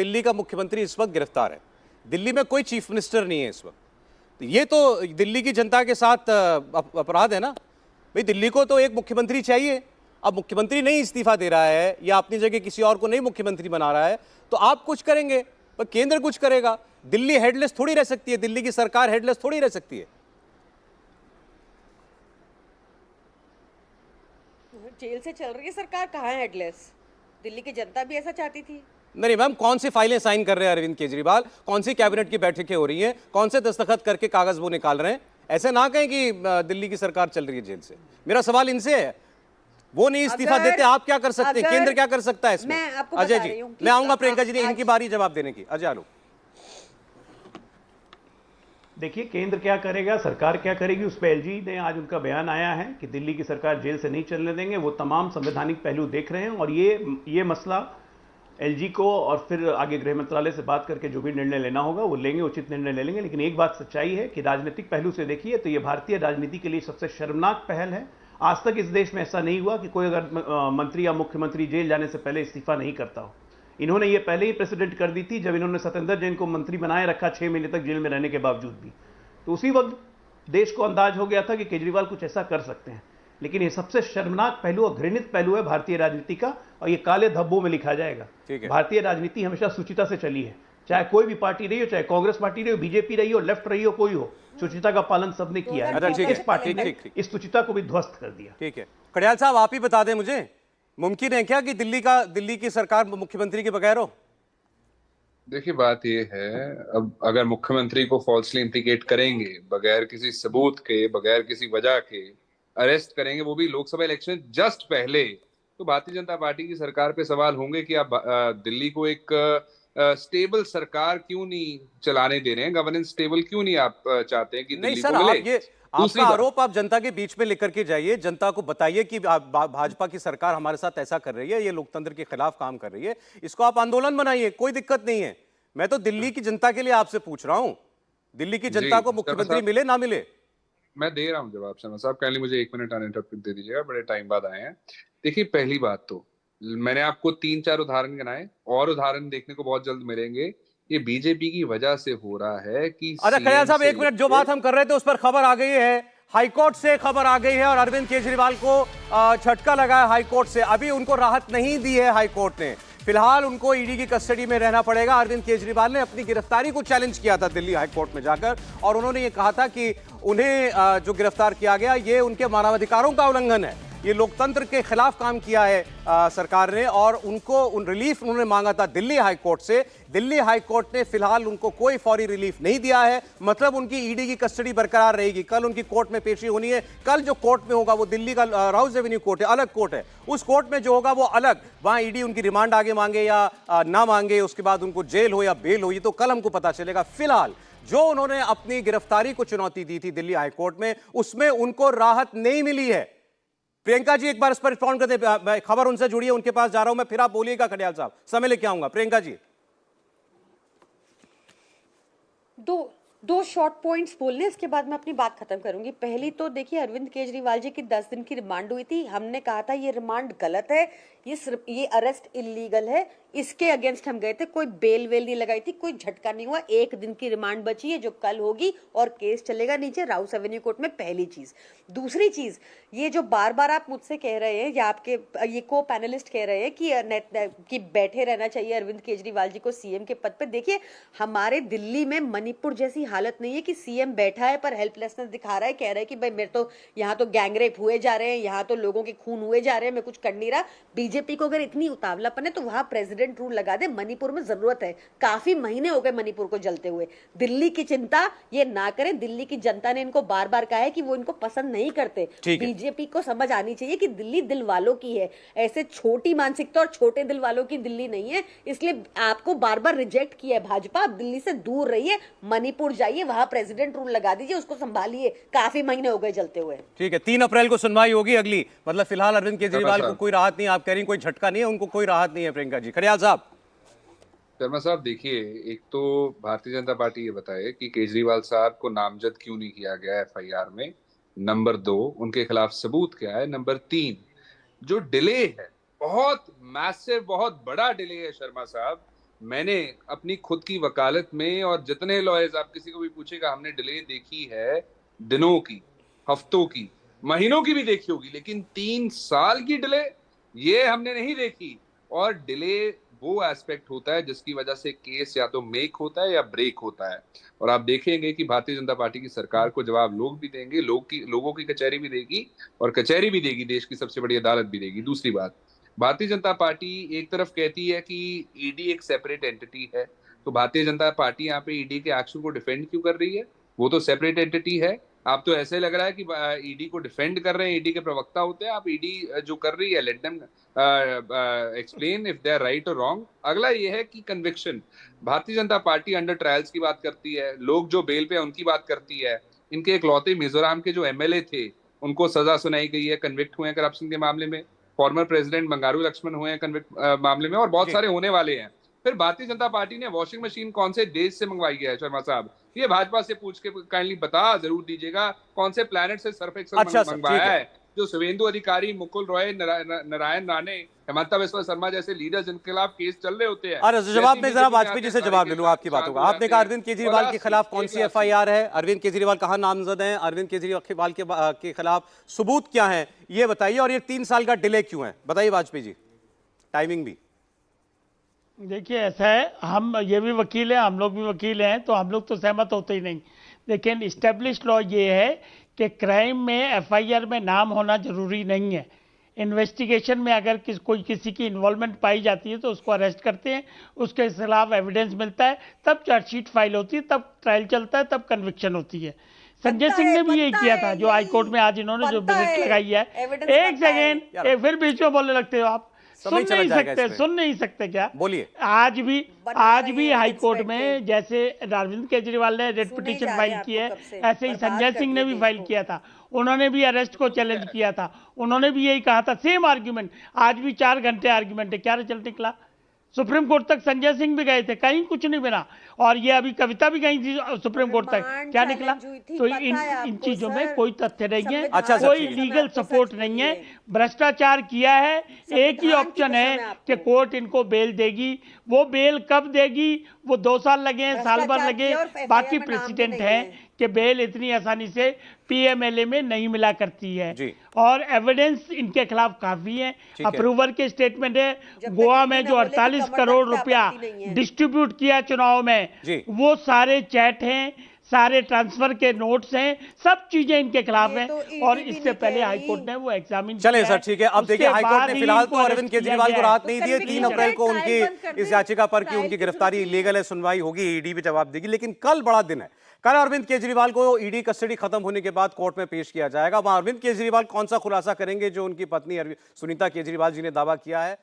दिल्ली का मुख्यमंत्री इस वक्त गिरफ्तार है, दिल्ली में कोई चीफ मिनिस्टर नहीं है इस वक्त। तो ये तो दिल्ली की जनता के साथ अपराध है ना भाई। दिल्ली को तो एक मुख्यमंत्री चाहिए। अब मुख्यमंत्री नहीं इस्तीफा दे रहा है या अपनी जगह किसी और को नहीं मुख्यमंत्री बना रहा है, तो आप कुछ करेंगे पर केंद्र कुछ करेगा। दिल्ली हेडलेस थोड़ी रह सकती है, दिल्ली की सरकार हेडलेस थोड़ी रह सकती है। जेल से चल रही है सरकार, कहाँ है हेडलेस? दिल्ली की जनता भी ऐसा चाहती थी। नहीं मैम, कौन सी फाइलें साइन कर रहे हैं अरविंद केजरीवाल, कौन सी कैबिनेट की बैठकें हो रही हैं, कौन से दस्तखत करके कागज वो निकाल रहे हैं? ऐसे ना कहें कि दिल्ली की सरकार चल रही है जेल से। मेरा सवाल इनसे है, वो नहीं इस्तीफा देते, आप क्या कर सकते हैं, केंद्र क्या कर सकता है इसमें? अजय जी, मैं आऊंगा प्रियंका जी, इनकी बारी जवाब देने की। अजय आलो। देखिए, केंद्र क्या करेगा, सरकार क्या करेगी, उस पर एलजी ने आज उनका बयान आया है कि दिल्ली की सरकार जेल से नहीं चलने देंगे। वो तमाम संवैधानिक पहलू देख रहे हैं और ये मसला एलजी को और फिर आगे गृह मंत्रालय से बात करके जो भी निर्णय लेना होगा वो लेंगे, उचित निर्णय ले लेंगे। लेकिन एक बात सच्चाई है कि राजनीतिक पहलू से देखिए तो ये भारतीय राजनीति के लिए सबसे शर्मनाक पहल है। आज तक इस देश में ऐसा नहीं हुआ कि कोई अगर मंत्री या मुख्यमंत्री जेल जाने से पहले इस्तीफा नहीं करता हो। इन्होंने ये पहले ही प्रेसिडेंट कर दी थी जब इन्होंने सत्येंद्र जैन को मंत्री बनाए रखा 6 महीने तक जेल में रहने के बावजूद भी। तो उसी वक्त देश को अंदाज हो गया था कि केजरीवाल कुछ ऐसा कर सकते हैं। लेकिन ये सबसे शर्मनाक पहलू और घृणित पहलू है भारतीय राजनीति का, और ये काले धब्बों में लिखा जाएगा। भारतीय राजनीति हमेशा शुचिता से चली है, चाहे कोई भी पार्टी रही हो, चाहे कांग्रेस पार्टी रही हो, बीजेपी रही हो, लेफ्ट रही हो, कोई हो, शुचिता का पालन सबने किया है। इस पार्टी ने इस शुचिता को भी ध्वस्त कर दिया। ठीक है, कड़ियाल साहब आप ही बता दें मुझे, मुमकिन है क्या कि दिल्ली की सरकार मुख्यमंत्री के बगैर हो? देखिए, बात ये है, अब अगर मुख्यमंत्री को फॉल्सली इंप्लीकेट करेंगे, बगैर किसी सबूत के, बगैर किसी वजह के अरेस्ट करेंगे, वो भी लोकसभा इलेक्शन जस्ट पहले, तो भारतीय जनता पार्टी की सरकार पे सवाल होंगे कि आप दिल्ली को एक स्टेबल सरकार क्यों नहीं चलाने दे रहे हैं, गवर्नेंस स्टेबल क्यों नहीं आप चाहते हैं कि नहीं दिल्ली सर, को मिले? आप ये आपका आरोप आप जनता के बीच में लेकर के जाइए, जनता को बताइए कि भाजपा की सरकार हमारे साथ ऐसा कर रही है, ये लोकतंत्र के खिलाफ काम कर रही है, इसको आप आंदोलन बनाइए, कोई दिक्कत नहीं है। मैं तो दिल्ली की जनता के लिए आपसे पूछ रहा हूं, दिल्ली की जनता को मुख्यमंत्री मिले ना मिले। मैं दे रहा हूं जवाब शर्मा साहब, काइंडली मुझे 1 मिनट अनइंटरप्टेड दे दीजिएगा, बड़े टाइम बाद आए हैं। देखिए, पहली बात तो मैंने आपको 3-4 उदाहरण गिनाए, और उदाहरण देखने को बहुत जल्द मिलेंगे। ये बीजेपी की वजह से हो रहा है कि अरे कड़ियाल साहब 1 मिनट, जो बात हम कर रहे थे उस पर खबर आ गई है, हाईकोर्ट से खबर आ गई है और अरविंद केजरीवाल को झटका लगा है हाईकोर्ट से। अभी उनको राहत नहीं दी है हाईकोर्ट ने, फिलहाल उनको ईडी की कस्टडी में रहना पड़ेगा। अरविंद केजरीवाल ने अपनी गिरफ्तारी को चैलेंज किया था दिल्ली हाईकोर्ट में जाकर, और उन्होंने ये कहा था कि उन्हें जो गिरफ्तार किया गया ये उनके मानवाधिकारों का उल्लंघन है, ये लोकतंत्र के खिलाफ काम किया है सरकार ने, और उनको रिलीफ उन्होंने मांगा था दिल्ली हाईकोर्ट से। दिल्ली हाईकोर्ट ने फिलहाल उनको कोई फौरी रिलीफ नहीं दिया है, मतलब उनकी ईडी की कस्टडी बरकरार रहेगी। कल उनकी कोर्ट में पेशी होनी है, कल जो कोर्ट में होगा वो दिल्ली का राउज एवेन्यू कोर्ट है, अलग कोर्ट है, उस कोर्ट में जो होगा वो अलग, वहां ईडी उनकी रिमांड आगे मांगे या ना मांगे, उसके बाद उनको जेल हो या बेल हो, ये तो कल हमको पता चलेगा। फिलहाल जो उन्होंने अपनी गिरफ्तारी को चुनौती दी थी दिल्ली हाईकोर्ट में, उसमें उनको राहत नहीं मिली है। प्रियंका जी एक बार इस पर रिस्पॉन्ड कर दे, खबर उनसे जुड़ी है, उनके पास जा रहा हूं मैं, फिर आप बोलिएगा कड़ियाल साहब, समय लेके आऊंगा। प्रियंका जी, दो शॉर्ट पॉइंट्स बोलने, इसके बाद मैं अपनी बात खत्म करूंगी। पहली तो देखिए, अरविंद केजरीवाल जी की 10 दिन की रिमांड हुई थी, हमने कहा था ये रिमांड गलत है, ये अरेस्ट इलीगल है, इसके अगेंस्ट हम गए थे, कोई बेल वेल नहीं लगाई थी, कोई झटका नहीं हुआ। 1 दिन की रिमांड बची है जो कल होगी और केस चलेगा नीचे राउस एवेन्यू कोर्ट में। पहली चीज। दूसरी चीज, ये जो बार बार आप मुझसे कह रहे हैं या आपके ये को पैनलिस्ट कह रहे हैं कि बैठे रहना चाहिए अरविंद केजरीवाल जी को सीएम के पद पे, देखिए हमारे दिल्ली में मणिपुर जैसी हालत नहीं है कि सीएम बैठा है पर हेल्पलेसनेस दिखा रहा है, कह रहा है कि भाई मेरे तो यहाँ तो गैंगरेप हुए जा रहे हैं, यहाँ तो लोगों के खून हुए जा रहे हैं, मैं कुछ कर नहीं रहा। बीजेपी को अगर इतनी उतावलापन है तो वहां प्रेसिडेंट रूल लगा दे, मणिपुर में जरूरत है, काफी महीने हो गए मणिपुर को जलते हुए। दिल्ली की चिंता ये ना करें, दिल्ली की जनता ने इनको बार बार कहा है कि वो इनको पसंद नहीं करते। बीजेपी को समझ आनी चाहिए कि दिल्ली दिल वालों की है, ऐसे छोटी मानसिकता और छोटे दिल वालों की दिल्ली नहीं है, इसलिए आपको बार बार रिजेक्ट किया है भाजपा। आप दिल्ली से दूर रहिए, मणिपुर जाइए, वहां प्रेसिडेंट रूल लगा दीजिए, उसको संभालिए, काफी महीने हो गए जलते हुए। ठीक है, 3 अप्रैल को सुनवाई होगी अगली, मतलब फिलहाल अरविंद केजरीवाल को कोई राहत नहीं, आप कह रही कोई झटका नहीं है, उनको कोई राहत नहीं है। प्रियंका जी, कड़ियाल साहब। शर्मा साहब, देखिए, एक तो भारतीय जनता पार्टी ये बताए कि केजरीवाल साहब को नामजद क्यों नहीं किया गया एफआईआर में, नंबर 2 उनके खिलाफ सबूत क्या है, नंबर 3 जो डिले है, बहुत मैसिव, बहुत बड़ा डिले है शर्मा साहब, मैंने अपनी खुद की वकालत में, और जितने लॉयर्स आप किसी को भी पूछेगा, हमने डिले देखी है, दिनों की, हफ्तों की, महीनों की भी देखी होगी, लेकिन 3 साल की डिले ये हमने नहीं देखी। और डिले वो एस्पेक्ट होता है जिसकी वजह से केस या तो मेक होता है या ब्रेक होता है। और आप देखेंगे कि भारतीय जनता पार्टी की सरकार को जवाब लोग भी देंगे, लोगों की कचहरी भी देगी, और कचहरी भी देगी, देश की सबसे बड़ी अदालत भी देगी। दूसरी बात, भारतीय जनता पार्टी एक तरफ कहती है कि ईडी एक सेपरेट एंटिटी है, तो भारतीय जनता पार्टी यहाँ पे ईडी के एक्शन को डिफेंड क्यों कर रही है? वो तो सेपरेट एंटिटी है। आप तो ऐसे लग रहा है कि ईडी को डिफेंड कर रहे हैं, ईडी के प्रवक्ता होते हैं आप। ईडी जो कर रही है, let them explain if they are right और रॉन्ग। अगला ये है कि conviction, Bharatiya Janata party under trials की बात करती है, लोग जो बेल पे उनकी बात करती है। इनके इकलौते मिजोरम के जो एमएलए थे उनको सजा सुनाई गई है, कन्विक्ट हुए हैं करप्शन के मामले में। फॉर्मर प्रेसिडेंट बंगारू लक्ष्मण हुए हैं कन्विक्ट मामले में, और बहुत सारे होने वाले हैं। फिर भारतीय जनता पार्टी ने वॉशिंग मशीन कौन से देश से मंगवाई है शर्मा साहब? ये भाजपा से पूछ के काइंडली बता जरूर दीजिएगा, कौन से प्लैनेट से सर्फ एक्सेल अच्छा सर, मंगवाया ठीक है। है? जो शुभेंदु अधिकारी, मुकुल रॉय, नारायण राणे, हेमंता बिस्वा शर्मा जैसे लीडर्स जिनके खिलाफ केस चल रहे होते हैं। अरे जवाब में जैसे जरा बीजेपी वाजपेयी जी से आके जवाब ले सारे लूं के आपकी बातों का। साथ आपने कहा अरविंद केजरीवाल के खिलाफ कौन सी एफआईआर है, अरविंद केजरीवाल कहां नामजद हैं, अरविंद केजरीवाल के खिलाफ सबूत क्या है, ये बताइए। और ये 3 साल का डिले क्यों है, बताइए वाजपेयी जी, टाइमिंग भी। देखिए ऐसा है, हम ये भी वकील हैं, हम लोग भी वकील हैं, तो हम लोग तो सहमत होते ही नहीं। लेकिन इस्टेब्लिश्ड लॉ ये है कि क्राइम में एफआईआर में नाम होना जरूरी नहीं है। इन्वेस्टिगेशन में अगर कोई किसी की इन्वॉल्वमेंट पाई जाती है तो उसको अरेस्ट करते हैं, उसके खिलाफ एविडेंस मिलता है, तब चार्जशीट फाइल होती है, तब ट्रायल चलता है, तब कन्विक्शन होती है। संजय सिंह ने भी यही किया था, जो हाई कोर्ट में आज इन्होंने जो विजिट लगाई है। एक सेकेंड, फिर बीच में बोलने लगते हो आप, सुन नहीं सकते क्या? बोलिए। आज भी हाई कोर्ट में जैसे अरविंद केजरीवाल ने रेड पिटीशन फाइल की है, ऐसे ही संजय सिंह ने भी फाइल किया था। उन्होंने भी अरेस्ट को चैलेंज किया था, उन्होंने भी यही कहा था, सेम आर्ग्यूमेंट। आज भी 4 घंटे आर्ग्यूमेंट है, क्या रिजल्ट निकला? सुप्रीम कोर्ट तक संजय सिंह भी गए थे, कहीं कुछ नहीं बना। और ये अभी कविता भी गई थी सुप्रीम कोर्ट तक, क्या निकला? तो इन चीजों में कोई तथ्य नहीं है, अच्छा सर, कोई लीगल सपोर्ट नहीं है, भ्रष्टाचार किया है। एक ही ऑप्शन है कि कोर्ट इनको बेल देगी। वो बेल कब देगी? वो 2 साल लगे, साल भर लगे, बाकी प्रेसिडेंट है कि बेल इतनी आसानी से पीएमएलए में नहीं मिला करती है। और एविडेंस इनके खिलाफ काफी है। अप्रूवर के स्टेटमेंट है, गोवा में जो 48 करोड़ रुपया डिस्ट्रीब्यूट किया चुनाव में, वो सारे चैट हैं, सारे ट्रांसफर के नोट्स हैं, सब चीजें इनके खिलाफ हैं। और इससे पहले हाईकोर्ट ने वो एग्जामिन चले सर, ठीक है। अब देखिए, हाईकोर्ट ने फिलहाल तो अरविंद केजरीवाल को राहत नहीं दी है। 3 अप्रैल को उनकी इस याचिका पर कि उनकी गिरफ्तारी इलीगल है, सुनवाई होगी, ईडी भी जवाब देगी। लेकिन कल बड़ा दिन है, कल अरविंद केजरीवाल को ईडी कस्टडी खत्म होने के बाद कोर्ट में पेश किया जाएगा। वहां अरविंद केजरीवाल कौन सा खुलासा करेंगे, जो उनकी पत्नी सुनीता केजरीवाल जी ने दावा किया है।